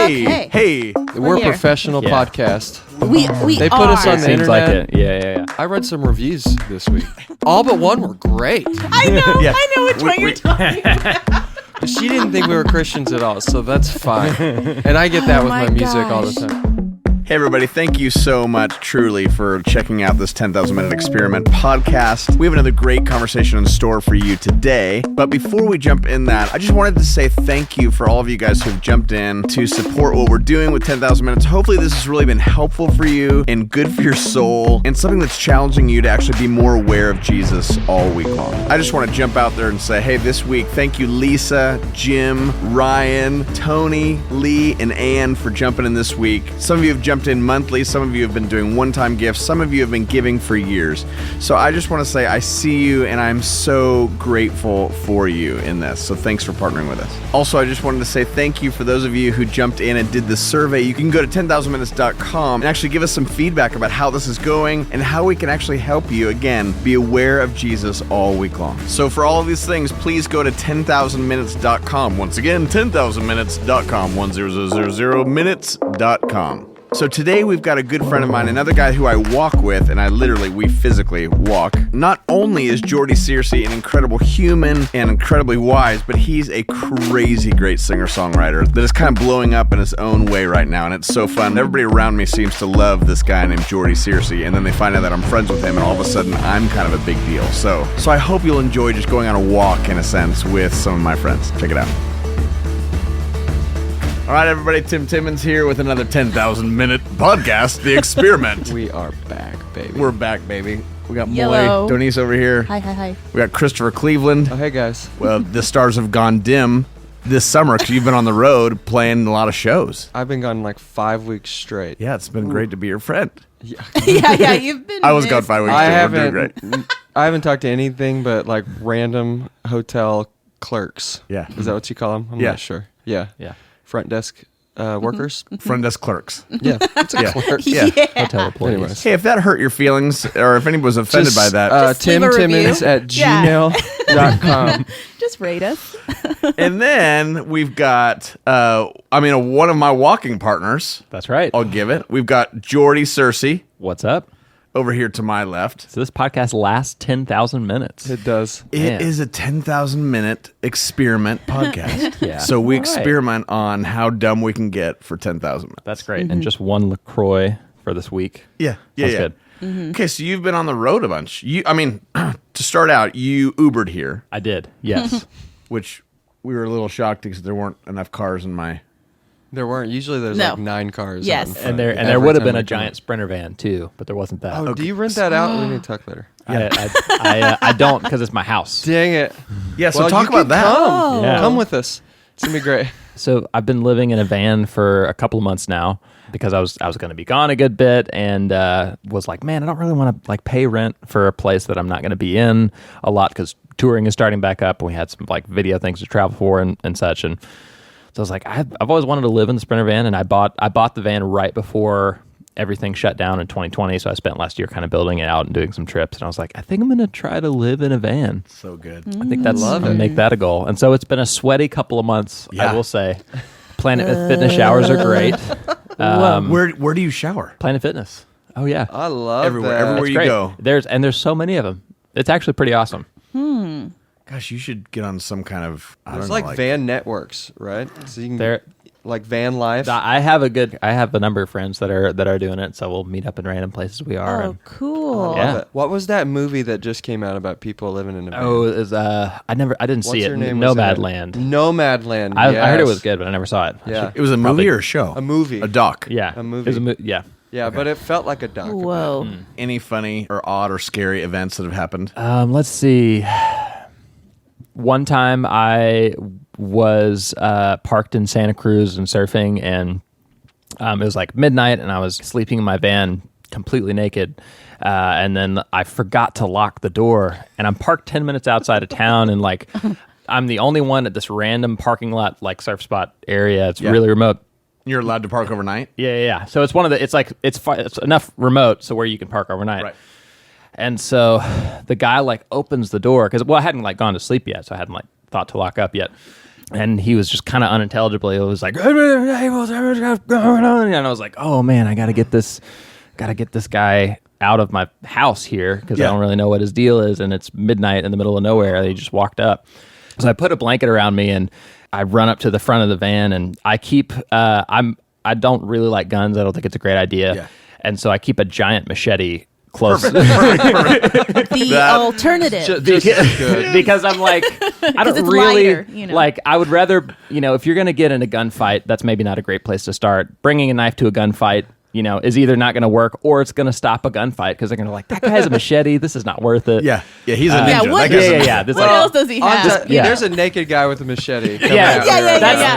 Hey. We're a here. professional podcast. We They put us on the Seems internet. like it. Yeah. I read some reviews this week. All but one were great. I know. Yeah. I know which one you're talking about. She didn't think we were Christians at all, so that's fine. And I get that Oh with my my music all the gosh. time. Hey, everybody. Thank you so much, truly, for checking out this 10,000 Minute Experiment podcast. We have another great conversation in store for you today. But before we jump in that, I just wanted to say thank you for all of you guys who've jumped in to support what we're doing with 10,000 Minutes. Hopefully, this has really been helpful for you and good for your soul and something that's challenging you to actually be more aware of Jesus all week long. I just want to jump out there and say, hey, this week, thank you, Lisa, Jim, Ryan, Tony, Lee, and Ann for jumping in this week. Some of you have jumped in monthly. Some of you have been doing one-time gifts. Some of you have been giving for years. So I just want to say I see you and I'm so grateful for you in this. So thanks for partnering with us. Also, I just wanted to say thank you for those of you who jumped in and did the survey. You can go to 10,000minutes.com and actually give us some feedback about how this is going and how we can actually help you, again, be aware of Jesus all week long. So for all of these things, please go to 10,000minutes.com. Once again, 10,000minutes.com, 10,000minutes.com. So today we've got a good friend of mine, another guy who I walk with, and we physically walk. Not only is Jordy Searcy an incredible human and incredibly wise, but he's a crazy great singer-songwriter that is kind of blowing up in his own way right now, and it's so fun. Everybody around me seems to love this guy named Jordy Searcy, and then they find out that I'm friends with him, and all of a sudden I'm kind of a big deal. So I hope you'll enjoy just going on a walk, in a sense, with some of my friends. Check it out. All right, everybody, Tim Timmons here with another 10,000 Minute podcast, The Experiment. We are back, baby. We're back, baby. We got Yellow. Moy Donise over here. Hi. We got Christopher Cleveland. Oh, hey, guys. Well, the stars have gone dim this summer because you've been on the road playing a lot of shows. I've been gone like 5 weeks straight. Yeah, it's been great to be your friend. Yeah. yeah, you've been. I was gone 5 weeks. I We're doing haven't. great. I haven't talked to anything but like random hotel clerks. Yeah. Is that what you call them? I'm Yeah. not sure. Yeah. Yeah. Front desk workers. Front desk clerks. Yeah. It's a Yeah. clerk. Yeah. Hotel employees. Anyways. Hey, if that hurt your feelings, or if anyone was offended by that, Just leave Tim a review. Timmons at Yeah. gmail.com. Just rate us. and then we've got, one of my walking partners. That's right. I'll give it. We've got Jordy Searcy What's up? over here to my left. So this podcast lasts 10,000 minutes. It does. It Man. is a 10,000 minute experiment podcast. Yeah. So we All right. experiment on how dumb we can get for 10,000 minutes. That's great. And just one LaCroix for this week. Yeah. Sounds good. Okay, so you've been on the road a bunch. To start out, you Ubered here, I did. Yes. which we were a little shocked because there weren't enough cars in my... There weren't. Usually there's No. like 9 cars. Yes. out in front. and there Every would have time been I a come giant Sprinter van too, but there wasn't that. Oh, do you rent that out? We need to talk later. I don't because it's my house. Dang it. Yeah, so Well, talk you about can that. Come. Yeah. Come with us. It's going to be great. So I've been living in a van for a couple of months now because I was going to be gone a good bit and was like, man, I don't really want to like pay rent for a place that I'm not going to be in a lot because touring is starting back up. And we had some like video things to travel for and such. And so I was like, I've always wanted to live in the Sprinter van, and I bought the van right before everything shut down in 2020. So I spent last year kind of building it out and doing some trips. And I was like, I think I'm going to try to live in a van. So good. I think I'm Love going it. to make that a goal. And so it's been a sweaty couple of months, Yeah. I will say. Planet Fitness showers are great. Where do you shower? Planet Fitness. Oh yeah, I love Everywhere. that. Everywhere It's you great. go. There's so many of them. It's actually pretty awesome. Gosh, you should get on some kind of... I There's don't know, like van networks, right? So you can There- like van life. I have a number of friends that are doing it, so we'll meet up in random places we are. Oh, and- cool. Yeah. Love it. What was that movie that just came out about people living in a van? Oh, it was, I didn't see What's it. her name? Was in it? Nomadland. Nomadland. I heard it yes. was good, but I never saw it. Yeah. It was a movie Probably- or a show? A movie. A doc? Yeah, A movie. It was yeah. Yeah, but it felt like a doc. Whoa. Any funny or odd or scary events that have happened? Let's see. One time I was parked in Santa Cruz and surfing, and it was like midnight, and I was sleeping in my van completely naked. And then I forgot to lock the door, and I'm parked 10 minutes outside of town, and like I'm the only one at this random parking lot, like surf spot area. It's really remote. You're allowed to park overnight? Yeah. So it's one of the. It's like it's enough remote so where you can park overnight. Right. And so the guy like opens the door because I hadn't like gone to sleep yet, so I hadn't like thought to lock up yet. And he was just kind of unintelligible. It was like, and I was like, oh man, I gotta get this guy out of my house here because I don't really know what his deal is, and it's midnight in the middle of nowhere. He just walked up. So I put a blanket around me and I run up to the front of the van, and I keep I don't really like guns. I don't think it's a great idea. Yeah. And so I keep a giant machete close. The alternative. Because I'm like, I don't it's really lighter, you know. like. I would rather, if you're going to get in a gunfight, that's maybe not a great place to start. Bringing a knife to a gunfight, is either not going to work or it's going to stop a gunfight because they're going to like, that guy has a machete. This is not worth it. Yeah, he's a ninja. Yeah, That guy's a ninja. This What else does he have? There's a naked guy with a machete. Yeah.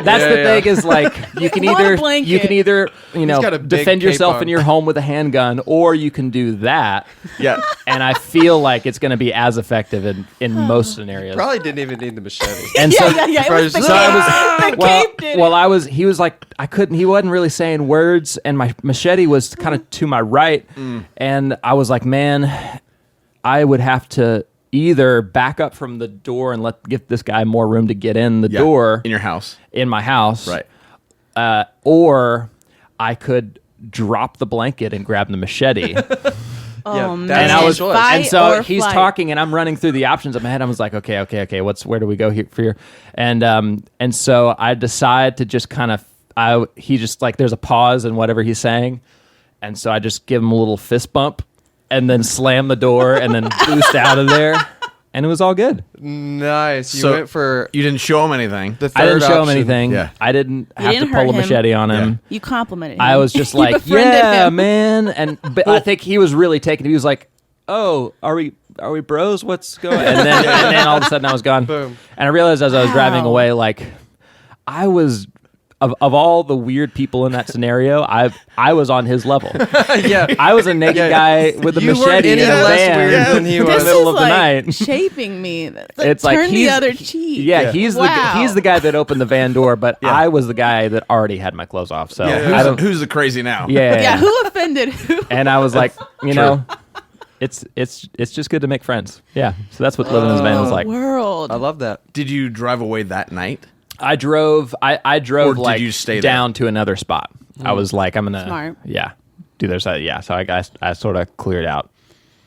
That's the thing is like you can One either blanket. got a big defend cape yourself on. in your home with a handgun, or you can do that. Yeah. And I feel like it's going to be as effective in most scenarios. Probably didn't even need the machete. And Yeah, so, It was the So cape. I The cape did it. he was like, he wasn't really saying words, and my machete was kind of to my right, and I was like, man, I would have to either back up from the door and give this guy more room to get in the door in your house. in my house, Right. or I could drop the blanket and grab the machete. Oh, man. And I was, Fight and so or he's flight. talking, and I'm running through the options in my head. I was like, okay, where do we go here? And so I decide to just kind of, he just like, there's a pause in whatever he's saying, and so I just give him a little fist bump, and then slam the door, and then boost out of there, and it was all good. Nice. You So went for you didn't show him anything. the third I didn't show him option. anything. Yeah. I didn't have to didn't pull hurt a him. machete on him. You complimented him. I was just You like, befriended yeah, him. man. But I think he was really taken. He was like, oh, are we bros? What's going on? And then all of a sudden I was gone. Boom. And I realized as I was driving Wow. away, like I was of all the weird people in that scenario, I was on his level. Yeah. I was a naked guy with a You weren't machete in any a less van weird than he in the was. middle of is the like night. shaping me. It's like turn the he's- other cheek. Yeah, he's Wow. the guy that opened the van door, but I was the guy that already had my clothes off. So I don't. Who's the crazy now? Yeah, who offended who? And I was like, it's just good to make friends. Yeah. So that's what living in this van was like. World. I love that. Did you drive away that night? I drove Or did like you stay there? down to another spot. I was like, I'm gonna Smart. do their side. Yeah. So I sort of cleared out.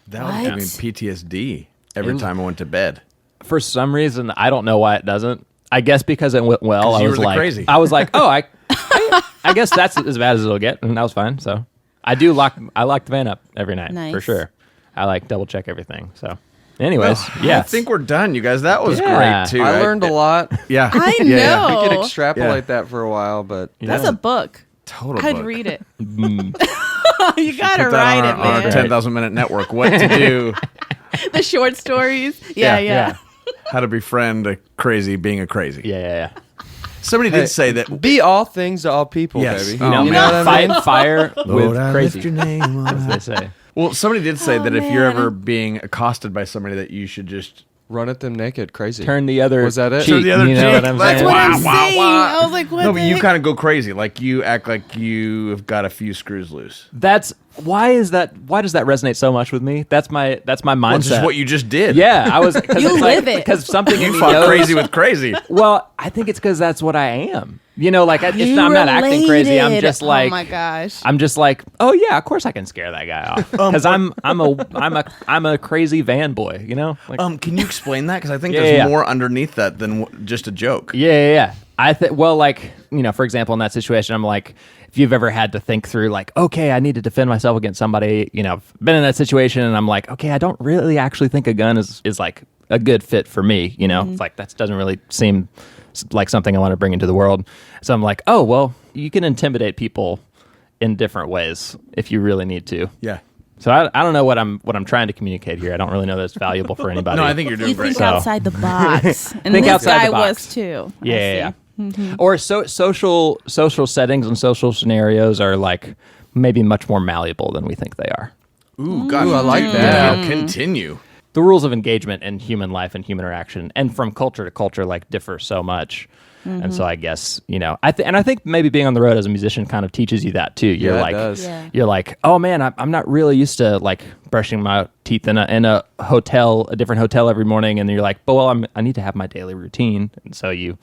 That would give me What? PTSD every time I went to bed. For some reason, I don't know why it doesn't. I guess because it went well. 'Cause I you was were the like, crazy. I was like, oh, I guess that's as bad as it'll get, and that was fine. So I lock the van up every night for Nice. sure. I like double check everything. So, anyways, yeah. I think we're done, you guys. That was Yeah. great too. I learned a lot. Yeah, I Yeah, yeah. know. We could extrapolate Yeah. that for a while, but That's a book. Total I'd book. read it. You gotta Put that write on it, our, on our man. 10,000 minute network. What to do? The short stories. Yeah. How to befriend a crazy being a crazy. Yeah. Somebody did say that. be all things to all people, Yes. baby. You know, you know what I mean? Fight fire Lord, with I crazy. lift your name on As high. they say. Well, somebody did say Oh, that if you're man. ever being accosted by somebody, that you should just Run at them naked, crazy. Turn the other. Was that it? Cheek, Turn the other you know cheek. what I'm That's saying? What Wow, I'm wow, saying. wow. I was like, what no, the but you heck? kind of go crazy. Like you act like you have got a few screws loose. That's why does that resonate so much with me? That's my mindset. Well, just what you just did. Yeah, I was. You live it. because something in You me fought knows. crazy with crazy. Well, I think it's because that's what I am. You know, like You I'm not acting crazy. I'm related. just like, oh my gosh. I'm just like, oh yeah, of course I can scare that guy off because I'm a crazy van boy. You know, like, Can you explain that? Because I think Yeah, there's yeah. more underneath that than just a joke. yeah. I think, well, like, you know, for example, in that situation, I'm like, if you've ever had to think through, like, okay, I need to defend myself against somebody, you know, I've been in that situation, and I'm like, okay, I don't really actually think a gun is like a good fit for me. You know, it's like that doesn't really seem like something I want to bring into the world. So I'm like, oh well, you can intimidate people in different ways if you really need to. Yeah. So I don't know what I'm trying to communicate here. I don't really know that it's valuable for anybody. No, I think you're doing You great. think So- outside the box. And Think this outside guy the box. was too. I Yeah. see. Mm-hmm. Or social settings and social scenarios are like maybe much more malleable than we think they are. Ooh, gosh. Ooh, I like Yeah, that. Continue. The rules of engagement in human life and human interaction, and from culture to culture, like differ so much. And so I guess, I think maybe being on the road as a musician kind of teaches you that too. You're Yeah, it like, does. Yeah. you're like, oh man, I'm not really used to like brushing my teeth in a hotel, a different hotel every morning. And you're like, but well, I need to have my daily routine. And so you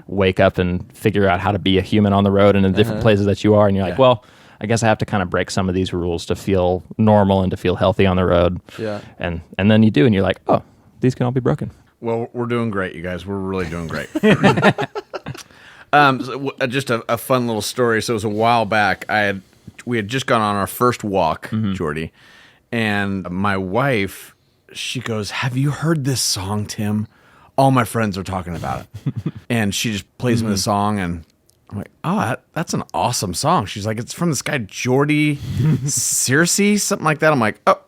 wake up and figure out how to be a human on the road and in the different places that you are. And you're like, well, I guess I have to kind of break some of these rules to feel normal and to feel healthy on the road. Yeah. And then you do, and you're like, oh, these can all be broken. Well, we're doing great, you guys. We're really doing great. Just a fun little story. So it was a while back. We had just gone on our first walk, Jordy, and my wife, she goes, "Have you heard this song, Tim? All my friends are talking about it." And she just plays me the song, and I'm like, "Oh, that's an awesome song." She's like, "It's from this guy Jordy Searcy, something like that." I'm like, "Oh,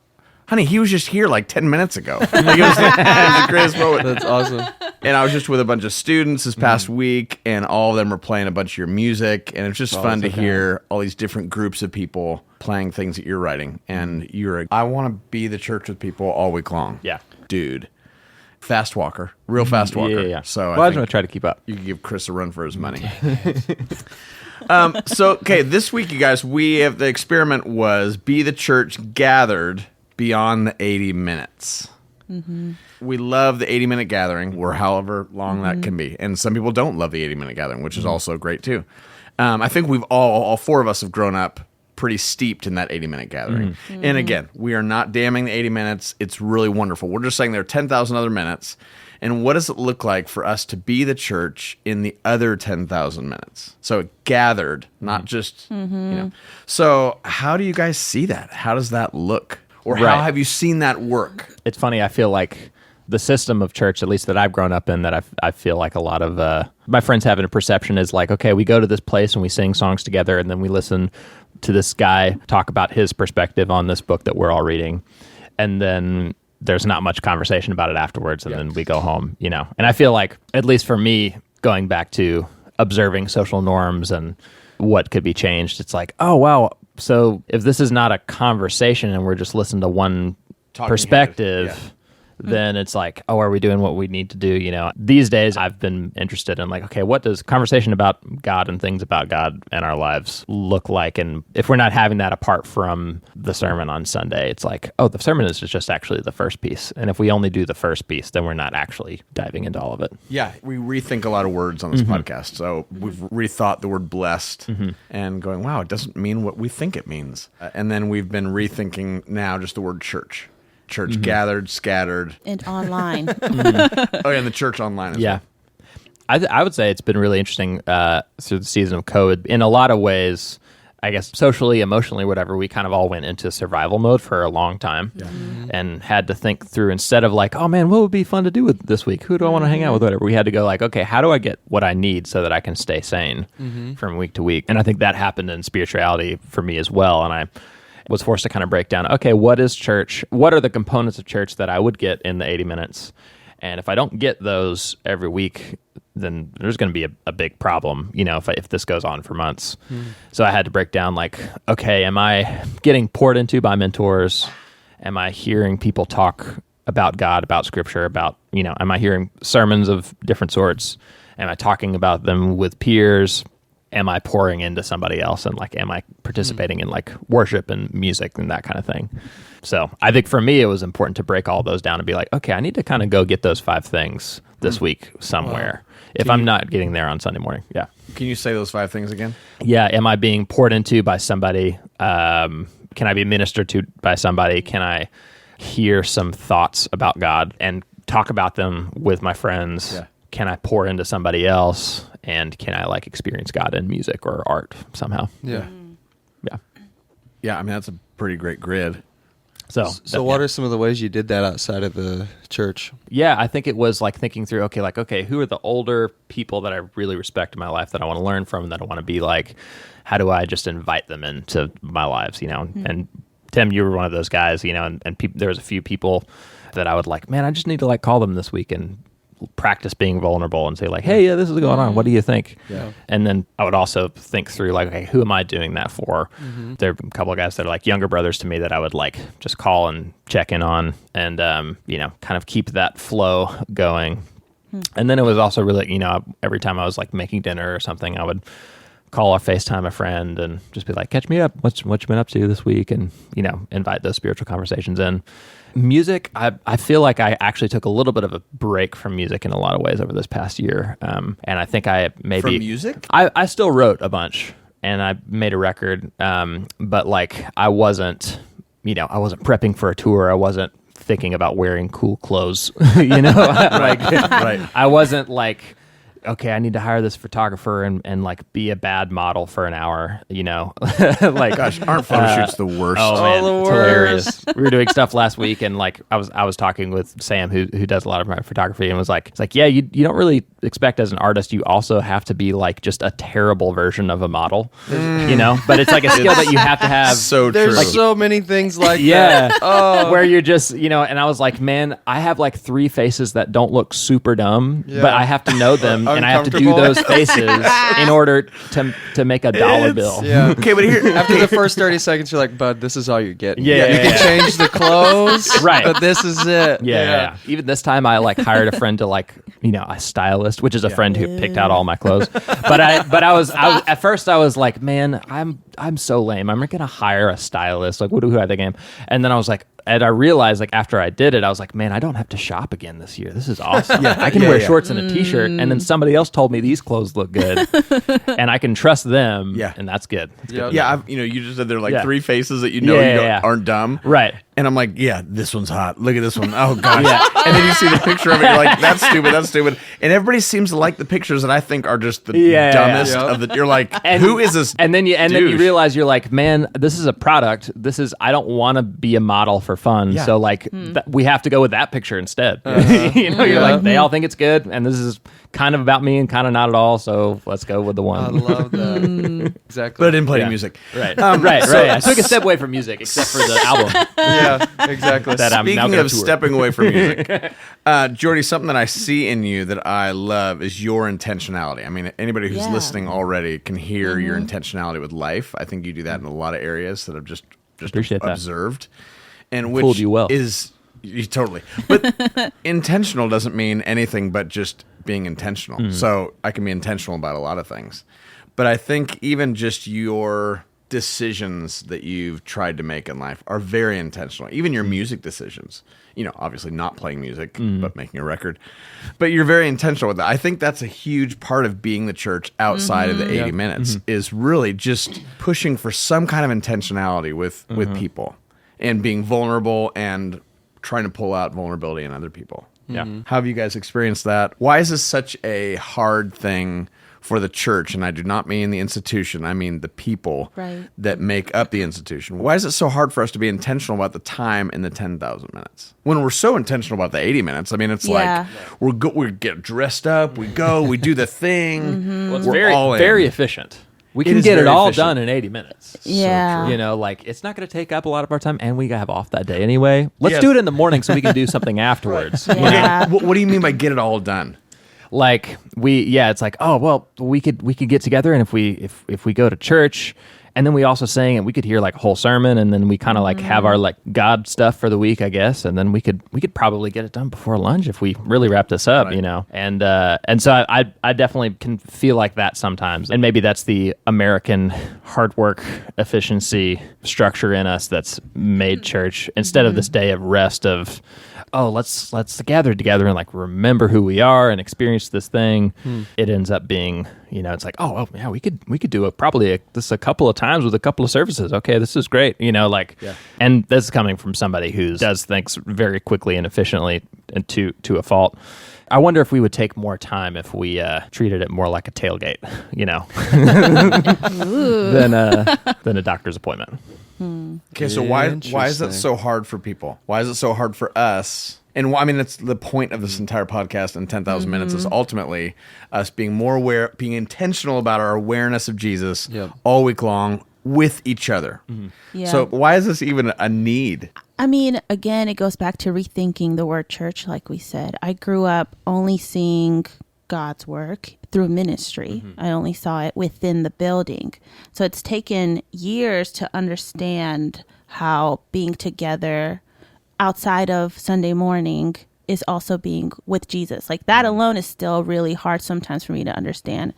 honey, he was just here like 10 minutes ago." Like, it was the greatest moment. That's awesome. And I was just with a bunch of students this past week, and all of them were playing a bunch of your music, and it's just fun to hear all these different groups of people playing things that you're writing. And I want to be the church with people all week long. Yeah. Dude. Fast walker. Real fast walker. Yeah. So I was going to try to keep up. you can give Chris a run for his money. Okay, this week, you guys, the experiment was be the church gathered beyond the 80 minutes. We love the 80-minute gathering, or however long that can be. And some people don't love the 80-minute gathering, which is also great, too. I think we've all four of us have grown up pretty steeped in that 80-minute gathering. And again, we are not damning the 80 minutes. It's really wonderful. We're just saying there are 10,000 other minutes. And what does it look like for us to be the church in the other 10,000 minutes? So gathered, not just, So how do you guys see that? How does that look? Or how Right. have you seen that work? It's funny. I feel like the system of church, at least that I've grown up in, that I feel like a lot of my friends having a perception is like, okay, we go to this place and we sing songs together, and then we listen to this guy talk about his perspective on this book that we're all reading, and then there's not much conversation about it afterwards, and then we go home, And I feel like, at least for me, going back to observing social norms and what could be changed, it's like, oh wow, so if this is not a conversation and we're just listening to one Talking perspective, head, then it's like, oh, are we doing what we need to do? These days I've been interested in like, okay, what does conversation about God and things about God and our lives look like? And if we're not having that apart from the sermon on Sunday, it's like, oh, the sermon is just actually the first piece. And if we only do the first piece, then we're not actually diving into all of it. Yeah, we rethink a lot of words on this podcast. So we've rethought the word blessed and going, wow, it doesn't mean what we think it means. And then we've been rethinking now just the word church. Church gathered, scattered. And online. Oh, yeah, and the church online as well. I would say it's been really interesting through the season of COVID. In a lot of ways, I guess socially, emotionally, whatever, we kind of all went into survival mode for a long time and had to think through, instead of like, oh man, what would be fun to do with this week? Who do I want to hang out with? Whatever. We had to go like, okay, how do I get what I need so that I can stay sane from week to week? And I think that happened in spirituality for me as well. And I was forced to kind of break down, okay, what is church? What are the components of church that I would get in the 80 minutes? And if I don't get those every week, then there's going to be a big problem, if this goes on for months. So I had to break down like, okay, am I getting poured into by mentors? Am I hearing people talk about God, about scripture, about, am I hearing sermons of different sorts? Am I talking about them with peers? Am I pouring into somebody else, and like, am I participating in like worship and music and that kind of thing? So I think for me, it was important to break all those down and be like, okay, I need to kind of go get those 5 things this week somewhere. If I'm not getting there on Sunday morning. Yeah. Can you say those 5 things again? Yeah. Am I being poured into by somebody? Can I be ministered to by somebody? Can I hear some thoughts about God and talk about them with my friends? Yeah. Can I pour into somebody else? And can I like experience God in music or art somehow? Yeah. Yeah. Yeah, I mean, that's a pretty great grid. So What are some of the ways you did that outside of the church? Yeah, I think it was like thinking through, okay, who are the older people that I really respect in my life that I want to learn from, that I want to be like? How do I just invite them into my lives, And Tim, you were one of those guys, and there was a few people that I would like, man, I just need to like call them this week and practice being vulnerable and say like, hey, yeah, this is going on. What do you think? Yeah. And then I would also think through like, okay, who am I doing that for? There are a couple of guys that are like younger brothers to me that I would like just call and check in on and, kind of keep that flow going. And then it was also really, every time I was like making dinner or something, I would call or FaceTime a friend and just be like, catch me up. What you been up to this week? And, invite those spiritual conversations in. Music, I feel like I actually took a little bit of a break from music in a lot of ways over this past year. And I think I maybe... From music? I still wrote a bunch and I made a record. But like I wasn't prepping for a tour. I wasn't thinking about wearing cool clothes, like Right. I wasn't like, okay, I need to hire this photographer and like be a bad model for an hour, like, Gosh, aren't photo shoots the worst? oh man, the it's worst. hilarious. We were doing stuff last week and like I was talking with Sam who does a lot of my photography and was like, it's like, yeah, you don't really expect as an artist, you also have to be like just a terrible version of a model, but it's like a skill that you have to have. So There's true. so many things like Yeah. that. Oh, Where you're just, and I was like, man, I have like 3 faces that don't look super dumb, Yeah. but I have to know them and I have to do Uncomfortable. those faces in order to make a dollar bill. yeah. Okay, but here... After the first 30 seconds, you're like, bud, this is all you're getting. Yeah, You yeah, can yeah. change the clothes, Right. but this is it. Yeah. Even this time, I like hired a friend to like, a stylist, which is a friend who picked out all my clothes. But I was at first I was like, man, I'm so lame. I'm gonna hire a stylist. Like, who do I think I am? And then I was like, and I realized like after I did it, I was like, man, I don't have to shop again this year. This is awesome. I can wear shorts and a t-shirt, and then somebody else told me these clothes look good, and I can trust them. Yeah. And that's good. That's Yeah. good. Yeah, you just said there are like Yeah. 3 faces that Yeah. aren't dumb. Right. And I'm like, yeah, this one's hot. Look at this one. Oh, gosh. Yeah. And then you see the picture of it. You're like, that's stupid. That's stupid. And everybody seems to like the pictures that I think are just the Yeah, dumbest yeah. of the. You're like, And- who is this? And then you douche? realize you're like, man, this is a product. I don't want to be a model for fun. Yeah. So like we have to go with that picture instead. You're Yeah. like, they all think it's good, and this is kind of about me and kind of not at all. So let's go with the I one. love that. Exactly. But I didn't play Yeah. any music. Right. Right. I took a step away from music, except for the album yeah, exactly. that I'm now Speaking going of to tour. stepping away from music, Jordy, something that I see in you that I love is your intentionality. I mean, anybody who's Yeah. listening already can hear your intentionality with life. I think you do that in a lot of areas that I've just Appreciate that. observed, and which Fooled you well. is totally. But intentional doesn't mean anything but just being intentional. So I can be intentional about a lot of things, but I think even just your decisions that you've tried to make in life are very intentional. Even your music decisions, obviously not playing music, but making a record, but you're very intentional with that. I think that's a huge part of being the church outside of the 80 minutes is really just pushing for some kind of intentionality with people and being vulnerable and trying to pull out vulnerability in other people. Yeah. How have you guys experienced that? Why is this such a hard thing for the church? And I do not mean the institution. I mean the people Right. that make up the institution. Why is it so hard for us to be intentional about the time in the 10,000 minutes? When we're so intentional about the 80 minutes, I mean, it's Yeah. like we get dressed up, we go, we do the thing. Well, it's We're very, all in. very efficient. We It can is get it very all efficient. done in 80 minutes. Yeah. Like it's not going to take up a lot of our time, and we have off that day anyway. Let's Yes. do it in the morning so we can do something afterwards. Yeah. What do you mean by get it all done? Like it's like, oh well, we could get together, and if we go to church, and then we also sing, and we could hear like a whole sermon, and then we kind of like have our like God stuff for the week, I guess, and then we could probably get it done before lunch if we really wrap this up, and so I definitely can feel like that sometimes, and maybe that's the American hard work efficiency structure in us that's made church instead of this day of rest of, oh, let's gather together and like remember who we are and experience this thing. It ends up being, it's like, oh, well, yeah, we could do this a couple of times with a couple of services. Okay, this is great. And this is coming from somebody who does things very quickly and efficiently and to a fault. I wonder if we would take more time if we treated it more like a tailgate, than a doctor's appointment. Okay, so why is Interesting. that so hard for people? Why is it so hard for us? And I mean, that's the point of this entire podcast and 10,000 minutes is ultimately us being more aware, being intentional about our awareness of Jesus Yep. all week long with each other. Yeah. So why is this even a need? I mean, again, it goes back to rethinking the word church, like we said. I grew up only seeing God's work through ministry. I only saw it within the building. So it's taken years to understand how being together outside of Sunday morning is also being with Jesus. Like that alone is still really hard sometimes for me to understand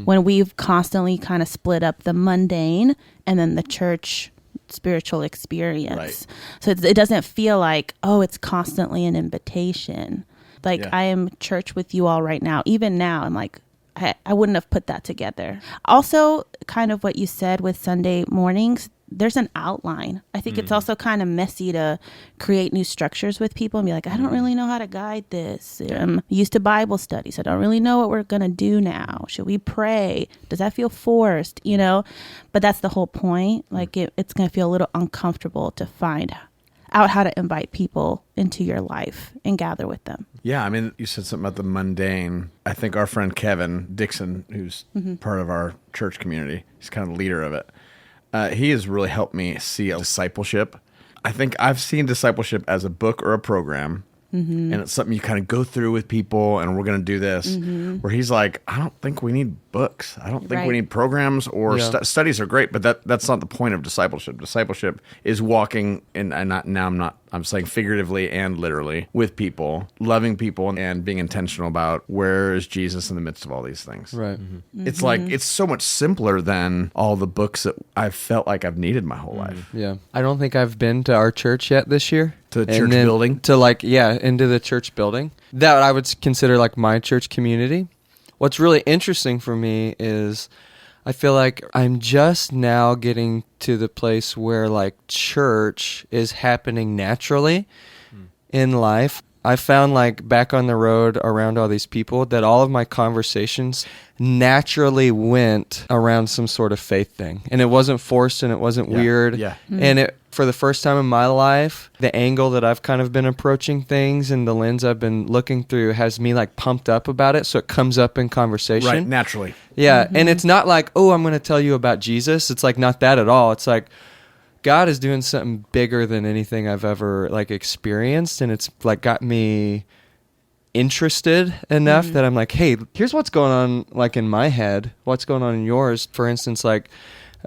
when we've constantly kind of split up the mundane and then the church spiritual experience. Right. So it doesn't feel like, oh, it's constantly an invitation. Like Yeah. I am church with you all right now. Even now, I'm like, I wouldn't have put that together. Also, kind of what you said with Sunday mornings, there's an outline. I think it's also kind of messy to create new structures with people and be like, I don't really know how to guide this. I'm used to Bible studies. I don't really know what we're going to do now. Should we pray? Does that feel forced? You know, but that's the whole point. Like it's going to feel a little uncomfortable to find out how to invite people into your life and gather with them. Yeah, I mean, you said something about the mundane. I think our friend Kevin Dixon, who's part of our church community, he's kind of the leader of it. He has really helped me see discipleship. I think I've seen discipleship as a book or a program, and it's something you kind of go through with people, and we're going to do this. Where he's like, I don't think we need books. I don't think we need programs or studies are great, but that's not the point of discipleship. Discipleship is walking, I'm saying figuratively and literally, with people, loving people, and being intentional about where is Jesus in the midst of all these things. Right. It's like, it's so much simpler than all the books that I've felt like I've needed my whole life. Yeah. I don't think I've been to our church yet this year. To the church building? Into the church building. That I would consider like my church community. What's really interesting for me is I feel like I'm just now getting to the place where like church is happening naturally in life. I found like back on the road around all these people that all of my conversations naturally went around some sort of faith thing. And it wasn't forced and it wasn't weird. Yeah. And for the first time in my life, the angle that I've kind of been approaching things and the lens I've been looking through has me like pumped up about it. So it comes up in conversation. Right, naturally. Yeah. And it's not like, oh, I'm going to tell you about Jesus. It's like not that at all. It's like, God is doing something bigger than anything I've ever like experienced, and it's like got me interested enough that I'm like, hey, here's what's going on like in my head. What's going on in yours? For instance, like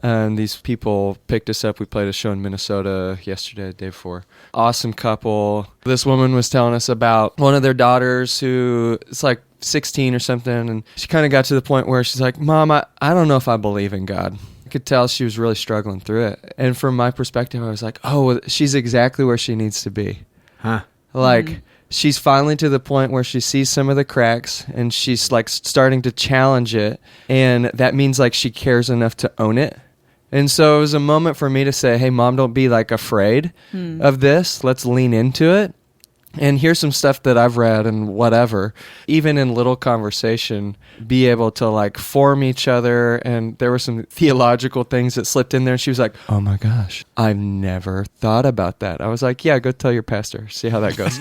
these people picked us up. We played a show in Minnesota yesterday, the day before. Awesome couple. This woman was telling us about one of their daughters who is like 16 or something, and she kind of got to the point where she's like, Mom, I don't know if I believe in God. Could tell she was really struggling through it. And from my perspective, I was like, oh, she's exactly where she needs to be. Like she's finally to the point where she sees some of the cracks and she's like starting to challenge it. And that means like she cares enough to own it. And so it was a moment for me to say, hey, Mom, don't be like afraid of this. Let's lean into it. And here's some stuff that I've read and whatever, even in little conversation, be able to like form each other. And there were some theological things that slipped in there. And she was like, oh my gosh, I've never thought about that. I was like, yeah, go tell your pastor. See how that goes.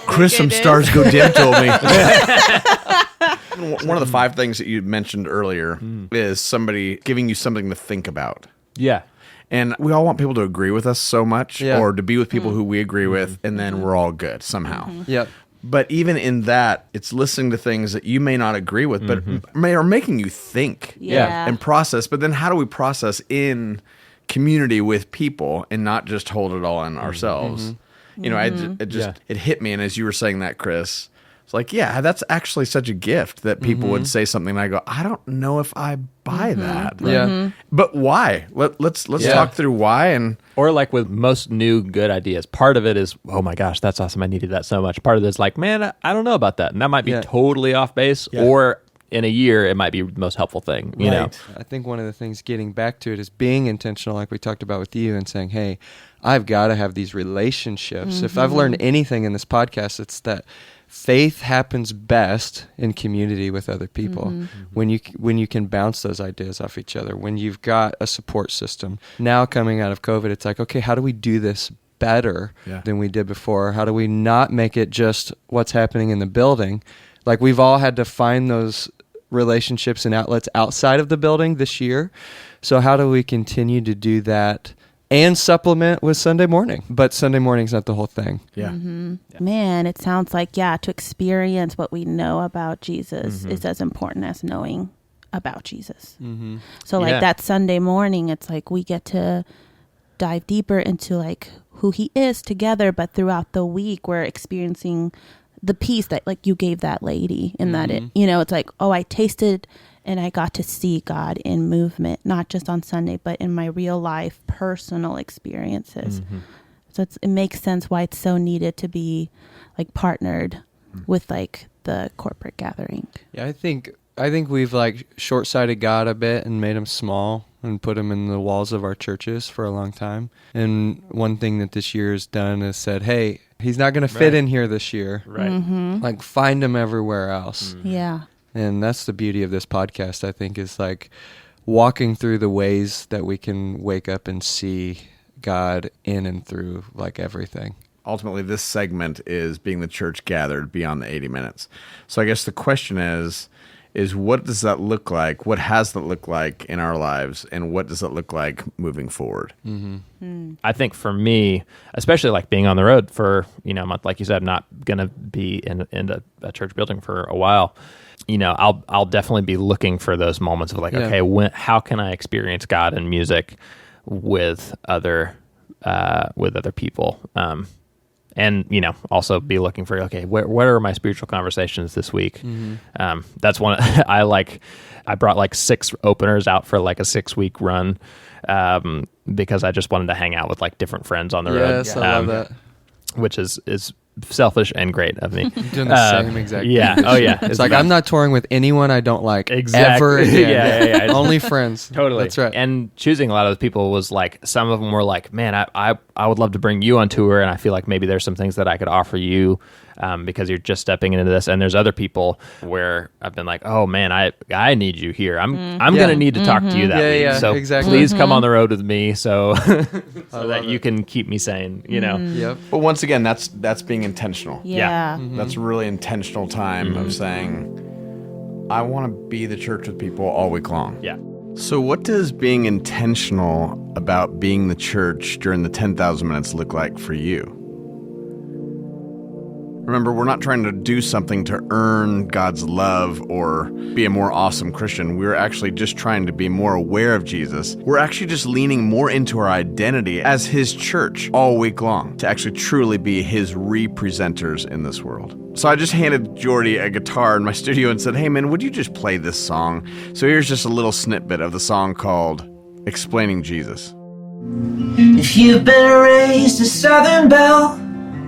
Chris, some stars go dim told me. One of the 5 things that you mentioned earlier is somebody giving you something to think about. Yeah. And we all want people to agree with us so much, Yeah. or to be with people who we agree with, and then we're all good somehow. Yep. But even in that, it's listening to things that you may not agree with, but are making you think Yeah. and process. But then how do we process in community with people and not just hold it all in ourselves? You know, it hit me. And as you were saying that, Chris, it's like, yeah, that's actually such a gift that people would say something and I go, I don't know if I buy that. Yeah. But why? Let's talk through why. And Or like with most new good ideas, part of it is, oh my gosh, that's awesome. I needed that so much. Part of it is like, man, I don't know about that. And that might be totally off base, or in a year, it might be the most helpful thing, you know? I think one of the things getting back to it is being intentional, like we talked about with you, and saying, hey, I've got to have these relationships. If I've learned anything in this podcast, it's that faith happens best in community with other people. When you can bounce those ideas off each other, when you've got a support system. Now coming out of COVID, it's like, okay, how do we do this better than we did before? How do we not make it just what's happening in the building? Like we've all had to find those relationships and outlets outside of the building this year. So how do we continue to do that and supplement with Sunday morning? But Sunday morning's not the whole thing. Man, it sounds like, to experience what we know about Jesus is as important as knowing about Jesus. So like that Sunday morning, it's like we get to dive deeper into like who he is together, but throughout the week we're experiencing the peace that like you gave that lady in that it, you know, it's like, oh, I tasted and I got to see God in movement, not just on Sunday, but in my real life personal experiences. So it makes sense why it's so needed to be like partnered with like the corporate gathering. Yeah, I think we've like short-sighted God a bit and made him small and put him in the walls of our churches for a long time. And one thing that this year has done is said, hey, he's not going to fit in here this year. Right. Like find him everywhere else. Yeah. And that's the beauty of this podcast, I think, is like walking through the ways that we can wake up and see God in and through like everything. Ultimately, this segment is being the church gathered beyond the 80 minutes. So I guess the question is what does that look like? What has that looked like in our lives? And what does that look like moving forward? I think for me, especially like being on the road for, you know, a month, like you said, not going to be in a church building for a while, you know, I'll definitely be looking for those moments of like, okay, how can I experience God in music with other people? And, you know, also be looking for, okay, what are my spiritual conversations this week? That's one I brought like 6 openers out for like a 6-week run because I just wanted to hang out with like different friends on the road. Yes, I love that. Which is selfish and great of me. Doing the same exact yeah. thing. Oh, yeah. It's like I'm not touring with anyone I don't like Exactly. ever again. Yeah. Only friends. Totally. That's right. And choosing a lot of those people was like, some of them were like, man, I would love to bring you on tour, and I feel like maybe there's some things that I could offer you because you're just stepping into this. And there's other people where I've been like, oh man, I need you here. I'm going to need to talk to you that week. Yeah, so exactly. please come on the road with me so that you can keep me sane, you know? Yep. But once again, that's being intentional. Yeah. That's a really intentional time of saying, I want to be the church with people all week long. Yeah. So what does being intentional about being the church during the 10,000 minutes look like for you? Remember, we're not trying to do something to earn God's love or be a more awesome Christian. We're actually just trying to be more aware of Jesus. We're actually just leaning more into our identity as his church all week long to actually truly be his representers in this world. So I just handed Jordy a guitar in my studio and said, hey man, would you just play this song? So here's just a little snippet of the song called Explaining Jesus. If you've been raised a Southern belle,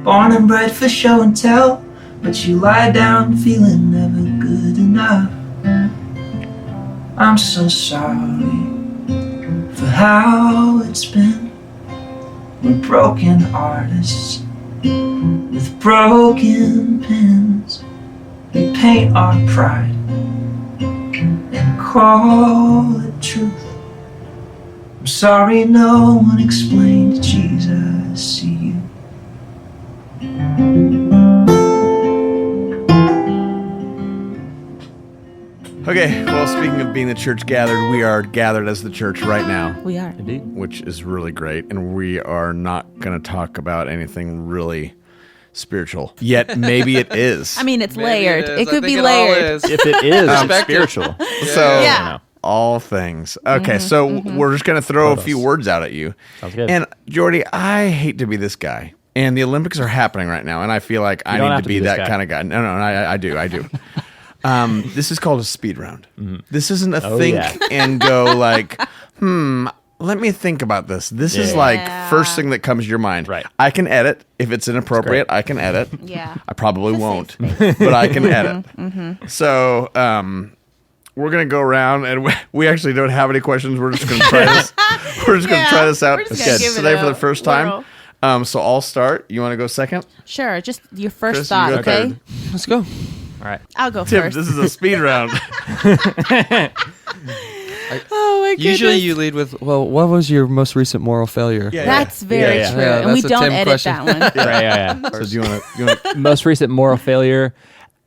born and bred for show and tell, but you lie down feeling never good enough, I'm so sorry for how it's been. We're broken artists with broken pens. We paint our pride and call it truth. I'm sorry no one explained Jesus to you. Okay, well, speaking of being the church gathered, we are gathered as the church right now. We are. Indeed. Which is really great, and we are not going to talk about anything really spiritual. Yet maybe it is. I mean, it's Maybe layered. is. It I could think be it all layered. is. If it is Perspective. spiritual. So Yeah. all things. Okay, so we're just going to throw a few words out at you. Sounds good. And Jordy, I hate to be this guy. And the Olympics are happening right now, and I feel like I don't need have to to be be this that guy. kind of guy. No, I do. This is called a speed round. This isn't a think yeah. and go like, let me think about this. This is Yeah. like first thing that comes to your mind. Right. I can edit. If it's inappropriate, I can edit. Yeah. I probably It's a won't, safe space. but I can edit. So we're going to go around, and we actually don't have any questions. We're just going to try this. We're just going to try this out We're just gonna give it today for a the first time. whirl. So I'll start. You want to go second? Sure. Just your first Chris, you thought, go okay? third. Let's go. All right. I'll go Tim, first. this is a speed round. Oh my goodness. Usually you lead with, well, what was your most recent moral failure? That's very Yeah. true. Yeah, and we that's a don't Tim edit question. that one. Right, yeah. So do you want to Most recent moral failure.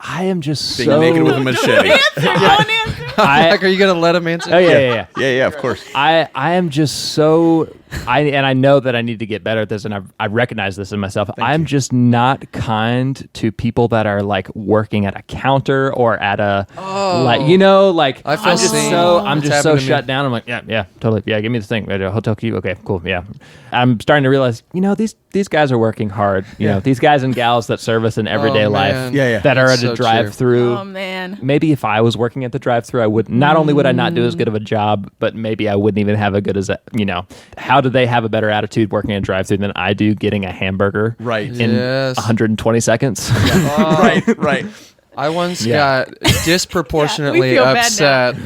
I am just being so naked with a machete? Don't answer. I, Like, are you going to let him answer? oh yeah. Yeah, of course. I am just so I know that I need to get better at this, and I recognize this in myself. I'm just not kind to people that are like working at a counter or at a like I feel I'm just so shut down. I'm like, yeah, totally. Yeah, give me the thing. Hotel key. Okay, cool. Yeah. I'm starting to realize, these guys are working hard. You know, these guys and gals that serve us in everyday life that are at a drive-through. Oh man. Maybe if I was working at the drive-through, I would not only would I not do as good of a job, but maybe I wouldn't even have a good as how do they have a better attitude working at a drive-through than I do getting a hamburger in 120 seconds? Right. I once got disproportionately upset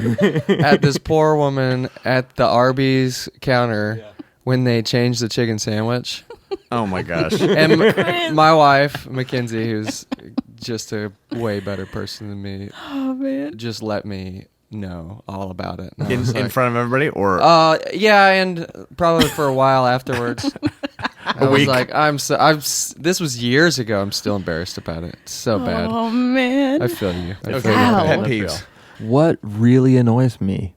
at this poor woman at the Arby's counter when they changed the chicken sandwich. Oh my gosh. And my wife, Mackenzie, who's just a way better person than me, just let me know all about it. In front of everybody, or and probably for a while afterwards. I was like, this was years ago. I'm still embarrassed about it. It's so bad. Oh man. I feel you. pet peeves. What really annoys me?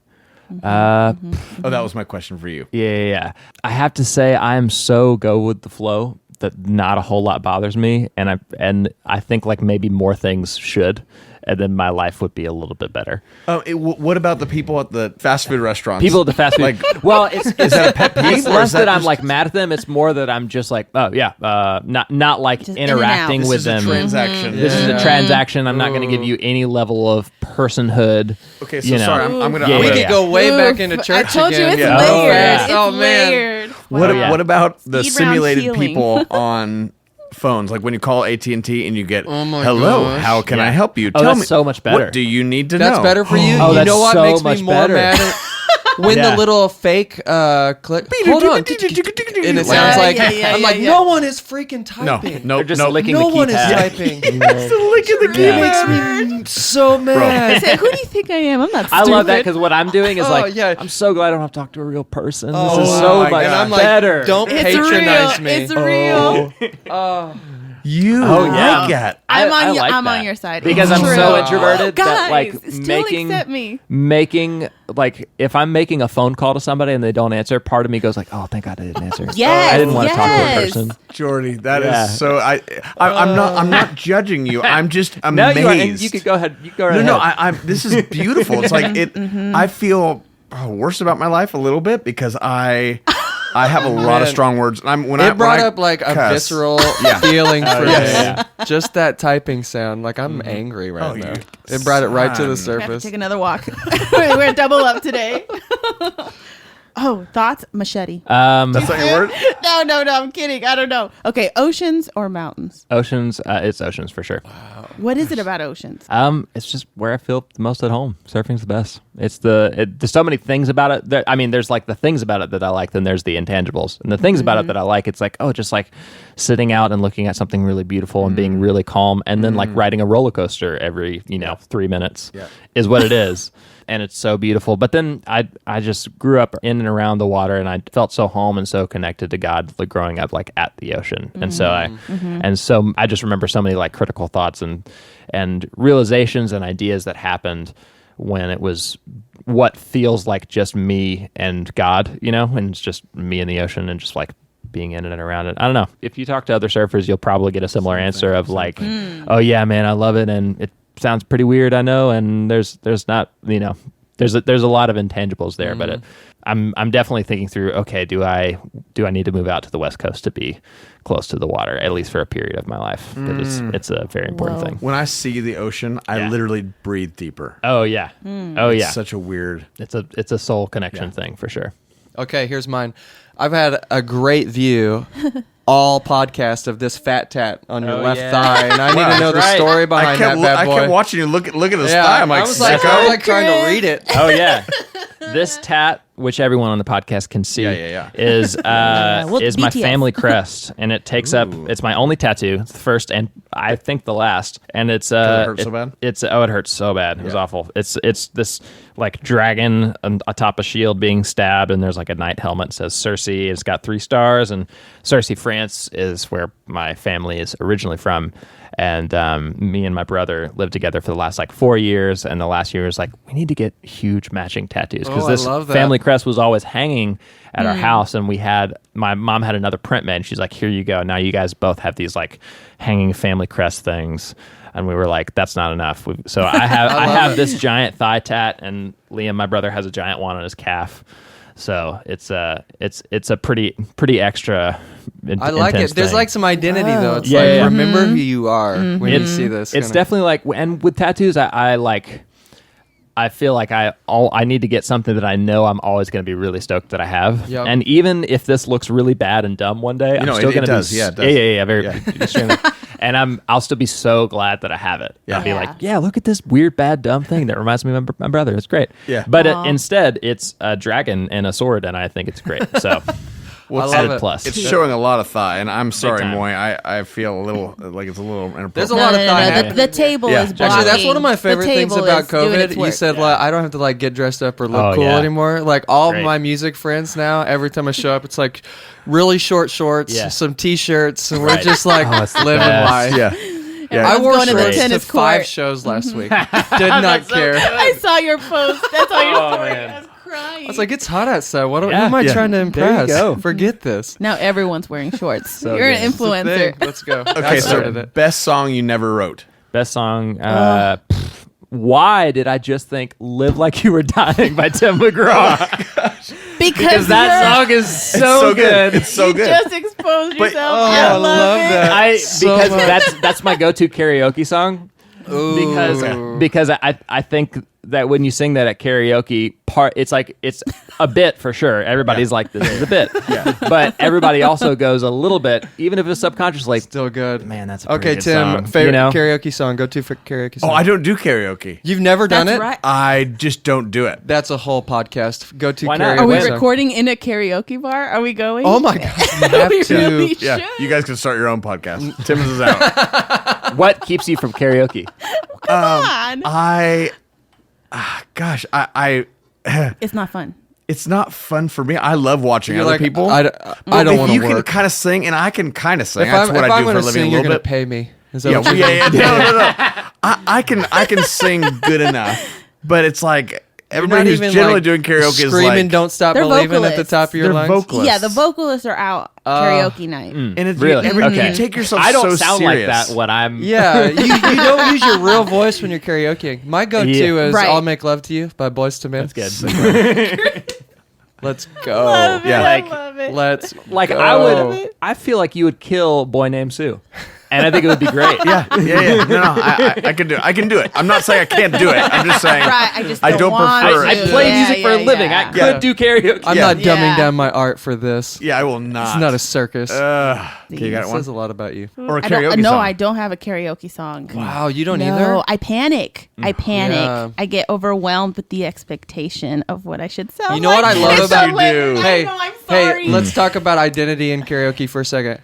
Oh, that was my question for you. Yeah. I have to say I am so go with the flow that not a whole lot bothers me, and I think like maybe more things should, and then my life would be a little bit better. What about the people at the fast food restaurants? People at the fast food. Is that a pet peeve? It's less that I'm like mad at them. It's more that I'm just like, not like just interacting in and out. with them. This is a transaction. This is a transaction. I'm not going to give you any level of personhood. Okay, so sorry, I'm gonna. We could go way Oof. back into church I told you again. it's Yeah. layered. yeah. It's Oh, man. layered. What about the Speed round simulated healing. people on phones? Like when you call AT&T and you get, Oh my hello, gosh. how can I help you? Oh, Tell that's me, so much better. What do you need to That's know? better for you. Oh, You that's know what so makes much me more better. mad? When Yeah. the little fake click. Hold on. And it sounds like I'm like, no one is freaking typing. No, They're just no. licking No the one is keypad. typing. It Makes me so mad. I said, who do you think I am? I'm not stupid. I love that because what I'm doing is yeah. I'm so glad I don't have to talk to a real person. Oh, This is so my much God. I'm like, better. don't It's patronize real. me. It's real. You yeah. like that. I'm I on like I'm that. on your side. Because It's I'm true. so introverted Guys, that like still accept me. making like if I'm making a phone call to somebody and they don't answer, part of me goes like, oh, thank God I didn't answer. Yes, I didn't want to talk to a yes. person. Jordy, that is Yeah. so. I'm not judging you. I'm just No, amazed. you are. And you could go ahead. You go right No, ahead. I'm. This is beautiful. It's like it. I feel worse about my life a little bit because I have a lot of Man. strong words. It brought up like a cuss. visceral feeling for yes. me. Just that typing sound. Like I'm angry right Oh, now. you It brought it right to the son. I have to surface. take another walk. We're double up today. Oh, thoughts? Machete. That's not your word. No, I'm kidding. I don't know. Okay, oceans or mountains? Oceans. It's oceans for sure. What is it about oceans? It's just where I feel the most at home. Surfing's the best. There's so many things about it. There's like the things about it that I like. Then there's the intangibles, and the things about it that I like. It's like just like sitting out and looking at something really beautiful and being really calm, and then like riding a roller coaster every 3 minutes is what it is. And it's so beautiful. But then I just grew up in and around the water, and I felt so home and so connected to God, like growing up like at the ocean. And so I just remember so many like critical thoughts and realizations and ideas that happened when it was what feels like just me and God, and it's just me and the ocean and just like being in and around it. I don't know. If you talk to other surfers, you'll probably get a similar answer of like, oh yeah, man, I love it. And it sounds pretty weird, I know, and there's not, there's a lot of intangibles there, but I'm definitely thinking through, okay, do I need to move out to the West Coast to be close to the water, at least for a period of my life? Because it's a very important thing. When I see the ocean, I literally breathe deeper. Oh yeah. Oh yeah. It's such a weird. It's a soul connection thing for sure. Okay, here's mine. I've had a great view all podcast of this fat tat on your left thigh, and I need to know the story behind that bad boy. I kept watching you look at his Yeah, thigh. I'm like, I was like sicko. trying to read it. Oh yeah. This tat, which everyone on the podcast can see, is Well, is my BTS. family crest, and it takes up. It's my only tattoo. It's the first, and I think the last. And it's it hurt so bad? It hurts so bad. It was awful. It's this like dragon atop a shield being stabbed, and there's like a knight helmet that says Searcy. It's got 3 stars, and Searcy, France, is where my family is originally from. And me and my brother lived together for the last like 4 years, and the last year was like, we need to get huge matching tattoos because Oh, this I love that. family crest was always hanging at our house, and my mom had another print made, and she's like, here you go, now you guys both have these like hanging family crest things. And we were like, that's not enough. So I have this giant thigh tat, and Liam, my brother, has a giant one on his calf. So it's a pretty extra. I like it. There's thing. like some identity though. It's Yeah, like yeah. remember who you are when you see this. It's kinda. definitely like, and with tattoos, I feel like I need to get something that I know I'm always going to be really stoked that I have. Yep. And even if this looks really bad and dumb one day, I'm still going to be. Yeah, it does. Yeah, very extremely. And I'll still be so glad that I have it. Yeah. I'll be Yeah. like, yeah, look at this weird, bad, dumb thing that reminds me of my brother. It's great. Yeah. But instead, it's a dragon and a sword, and I think it's great. So, I added love it. plus. It's showing a lot of thigh, and I'm sorry, time. Moy. I feel a little like it's a little inappropriate. There's a lot of thigh. The table Yeah. is Actually, blocking. Actually, that's one of my favorite The things table about is doing its COVID. You work. said like I don't have to like get dressed up or look cool yeah. anymore. Like all Great. my music friends now, every time I show up, it's like really short shorts, Yeah. some t-shirts, and we're Right. just like Oh, it's the living best. life. Yeah. Yeah. I Everyone's wore going to the shorts to tennis 5 court. shows last week. Did not care. I saw your post. That's all your story. man. I was crying. I was like, it's hot outside. Who Yeah. am I Yeah. trying to There you impress? go. Forget this. now everyone's wearing shorts. So You're an good. influencer. Let's go. Okay, so best song you never wrote. Best song. Why did I just think "Live Like You Were Dying" by Tim McGraw? Because that song is so good. It's so you good. just exposed But- yourself. Oh, I I love it. that. So Because much. that's my go-to karaoke song. Because I think that when you sing that at karaoke, it's a bit for sure. Everybody's like, this is a bit. But everybody also goes a little bit, even if it's subconsciously. Still good. Man, that's a pretty Okay, good Tim. song, Favorite you know? karaoke song. Go to for karaoke song. Oh, I don't do karaoke. You've never done That's it? right. I just don't do it. That's a whole podcast. Go to Why karaoke not? Are we When? song. recording in a karaoke bar? Are we going? Oh my god, we have We to. really Yeah, should. you guys can start your own podcast. Timmons is out. What keeps you from karaoke? Come on. It's not fun. It's not fun for me. I love watching You're other like, people. I don't If want you to can work. kind of sing, and I can kind of sing. If That's I'm, what if I I'm do for gonna a living. sing, a you're little gonna bit. pay me. Is that Yeah, what yeah, you're yeah. No. I can sing good enough, but it's like You're everybody not who's even, generally like, doing karaoke is screaming like, "Don't Stop They're Believing" at the vocalists. top of your They're lungs. vocalists. Yeah, the vocalists are out karaoke night. and it's Really? Okay. you take yourself I don't so sound serious. like that when I'm. Yeah, you don't use your real voice when you're karaokeing. My go-to Yeah. is Right. "I'll Make Love to You" by Boyz II Men. That's good. Let's go. Love it, yeah. I Like- love it. Let's Like go. I feel like you would kill Boy Named Sue, and I think it would be great. Yeah. No, I can do it. I can do it. I'm not saying I can't do it. I'm just saying. Right, I just I don't don't want prefer to. it. I play Yeah, music for a yeah, living. yeah. I could do karaoke. I'm Yeah. not dumbing Yeah. down my art for this. Yeah, I will not. It's not a circus. Okay, you got It one says a lot about you. or a I don't, karaoke no, song. I don't have a karaoke song. Wow, you don't no, either? I panic. I panic. Yeah. I get overwhelmed with the expectation of what I should sound. You know what I like. love It's about so late. you do. I Hey, know, I'm sorry. hey, let's talk about identity in karaoke for a second.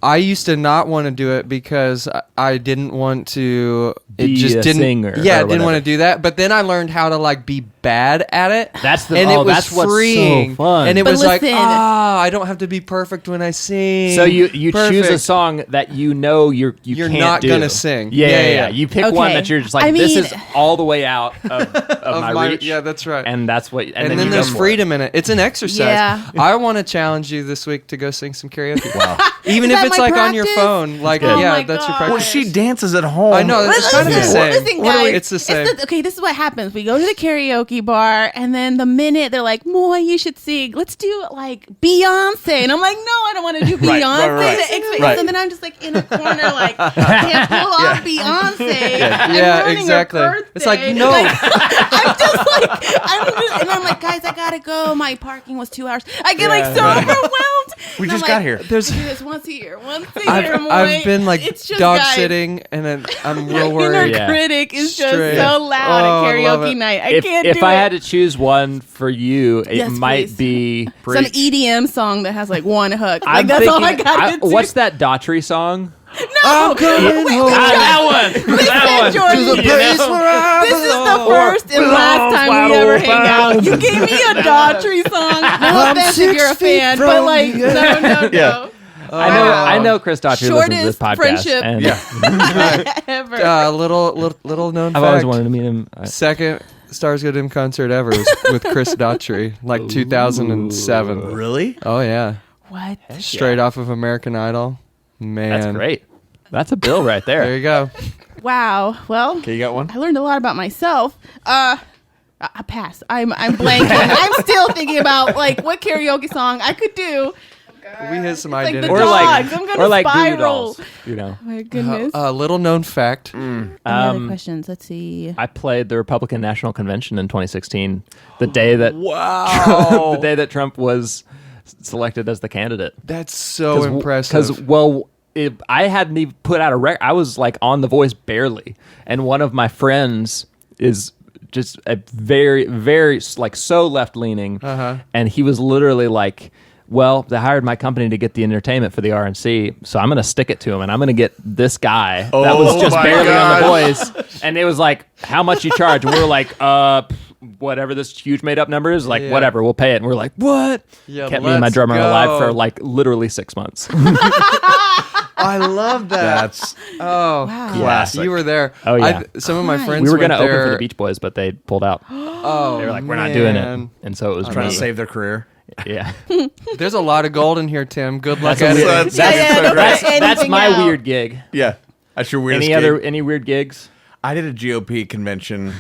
I used to not want to do it because I didn't want to. It Be just a didn't. singer Yeah, or I didn't want whatever. to do that. But then I learned how to like be bad at it. That's the- and oh, it was that's what's so freeing. fun. And it But was like, listen- I don't have to be perfect when I sing. So you choose a Perfect. song that you know you're You're can't not do. gonna sing. Yeah, Yeah, yeah, yeah. You pick one Okay. that you're just like, I this mean- is all the way out of my reach. Yeah, that's right. And that's what. And, And then you there's go for freedom in it. It's an exercise. Yeah. I want to challenge you this week to go sing some karaoke. Wow. Even Is if that it's my like on your practice? phone. Like, Oh yeah, my that's your God. Well, practice. she dances at home. I know. It's kind of the same. Listen, What are we- guys, it's the same. okay, this is what happens. We go to the karaoke bar, and then the minute they're like, "Moy, you should sing. Let's do like Beyonce," and I'm like, "No, I don't want to do Right, Beyonce." right. The expectations, Right. and then I'm just like in a corner, like I can't pull off Beyonce. I'm Yeah, ruining her exactly. It's like, birthday. no. I'm just like, and I'm like, guys, I gotta go. My parking was 2 hours. I get like so overwhelmed. We And just I'm got like, here. I do this once a year, Moy. I've been like It's just, dog guys, sitting, and then I'm real Inner worried. Yeah. critic is just Straight. so loud Oh, at I love karaoke it. night. I If can't do it. I had to choose one for you, it Yes, might please. be some EDM song that has like one hook. Like I'm that's all I thinking- gotta do. What's that Daughtry song? No, coming wait, home. that one. Listen, Jordy, this is the first and last time we ever hang out. You gave me a Daughtry song. No offense if you're a fan, but like, no. Yeah. I know Chris Daughtry listens to this Shortest podcast. friendship. And Ever. Little known I've fact. always wanted to meet him. Second Stars Go Dim concert ever was with Chris Daughtry, like 2007. Really? Oh yeah, What? straight off of American Idol. Man, That's great. That's a bill right there. There you go. Wow. Well, Okay, you got one? I learned a lot about myself. I pass. I'm blanking. I'm still thinking about like what karaoke song I could do. We hit some Like the identity. Or dogs. like, I'm gonna or like Goo Goo spiral. Dolls. You know. My goodness. Little known fact. Any other Um, questions? Let's see. I played the Republican National Convention in 2016, the day that Wow, the day that Trump was selected as the candidate. that's so impressive. Because I hadn't even put out a record. I was like on The Voice barely, and one of my friends is just a very, very like so left leaning, and he was literally like, "Well, they hired my company to get the entertainment for the RNC, so I'm going to stick it to him, and I'm going to get this guy that was just my barely on The gosh. Voice." And it was like, "How much you charge?" And we were like, whatever this huge made up number is, like, Yeah. whatever, we'll pay it." And we're like, "What?" Yeah, Kept me and my let's drummer alive go. for like literally 6 months. I love that. That's Wow. classic. You were there. Oh, yeah. Some of my Nice. friends We were going went to open there. for the Beach Boys, but they pulled out. Oh, They were like, "We're not doing it," man. and so it was trying to me. save their career. Yeah, There's a lot of gold in here, Tim. Good luck That's at a- it. That's- Yeah, that's my out. weird gig. Yeah. That's your weirdest Any weird gigs? I did a GOP convention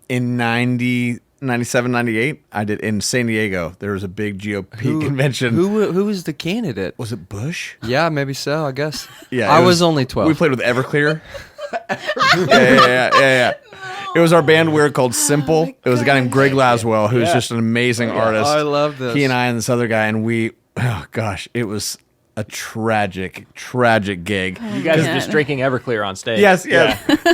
in 97, 98. I did in San Diego. There was a big GOP convention. Who was the candidate? Was it Bush? Yeah, maybe so. I guess. Yeah, I it was only 12. We played with Everclear. Yeah. It was our band we were called Simple. It was a guy named Greg Laswell, who's just an amazing artist. I love this. He and I and this other guy, and we, oh gosh, it was a tragic gig. You guys Yeah. are just drinking Everclear on stage. Yes.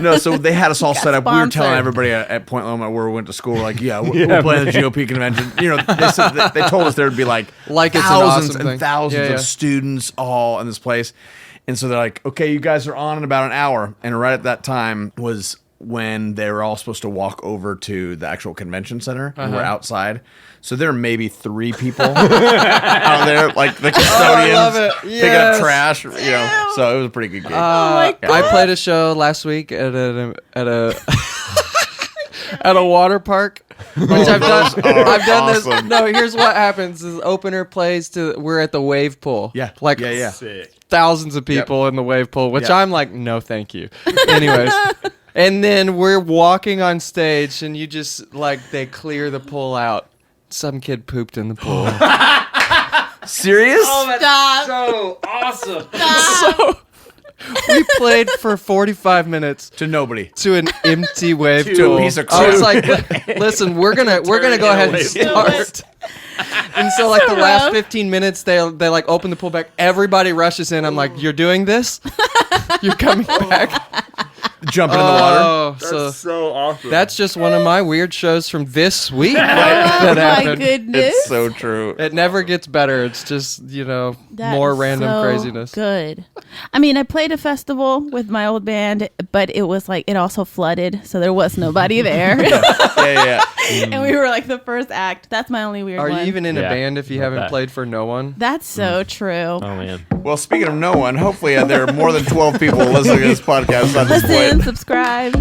No, so they had us all set up. We were telling sponsored. everybody at Point Loma where we went to school, like, we're playing the GOP convention. You know, they said they told us there would be like it's an thousands awesome and thing. thousands Yeah. of students all in this place. And so they're like, okay, you guys are on in about an hour. And right at that time was when they were all supposed to walk over to the actual convention center, and we're outside. So there are maybe 3 people out there, like the custodians, love it. picking Yes. up trash. You know, so it was a pretty good gig. Oh my God. I played a show last week at a at a water park. Which I've done. those are I've done this. awesome. No, here's what happens: is opener plays to. We're at the wave pool. Yeah. like Yeah. thousands of people in the wave pool. Which Yep. I'm like, no, thank you. Anyways, and then we're walking on stage, and you just like they clear the pool out. Some kid pooped in the pool. Serious? Stop. So awesome. So we played for 45 minutes To nobody. to an empty wave To a pool. piece of I was crap. like, listen, we're gonna go ahead and start. And so like the last rough. 15 minutes, they like open the pool back. Everybody rushes in. I'm like, you're doing this? You're coming back? Jumping in the water. Oh, so awesome. that's just one of my weird shows from this week. Oh that my happened. goodness. It's so true. It never gets better. It's just, That more is random so craziness. Good. I mean, I played a festival with my old band, but it was like it also flooded, so there was nobody there, Yeah. and we were like the first act. That's my only weird Are one. you even in a Yeah, band if you love haven't that. played for no one? That's so true. Oh man. Well, speaking of no one, hopefully there are more than 12 people listening to this podcast at this Listen, point. subscribe,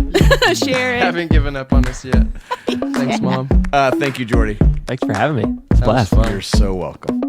share it. Haven't given up on us yet. Thanks, Mom. Thank you, Jordy. Thanks for having me. It's a That was blast. fun. You're so welcome.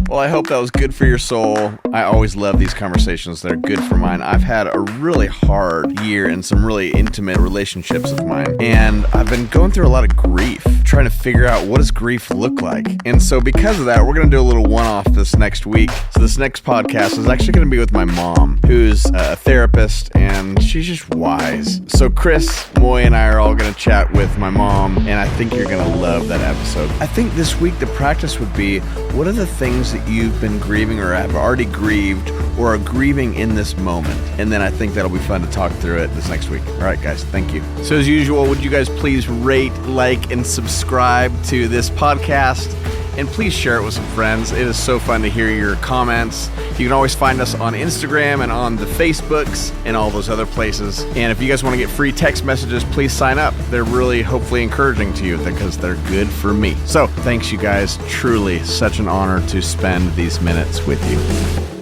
Well, I hope that was good for your soul. I always love these conversations. They're good for mine. I've had a really hard year in some really intimate relationships of mine. And I've been going through a lot of grief, trying to figure out what does grief look like. And so because of that, we're going to do a little one-off this next week. So this next podcast is actually going to be with my mom, who's a therapist, and she's just wise. So Chris, Moy, and I are all going to chat with my mom, and I think you're going to love that episode. I think this week the practice would be, what are the things that you've been grieving or have already grieved or are grieving in this moment? And then I think that'll be fun to talk through it this next week. All right, guys, thank you. So as usual, would you guys please rate, like, and subscribe to this podcast? and please share it with some friends. It is so fun to hear your comments. You can always find us on Instagram and on the Facebooks and all those other places. And if you guys want to get free text messages, please sign up. They're really hopefully encouraging to you because they're good for me. So thanks, you guys. Truly such an honor to spend these minutes with you.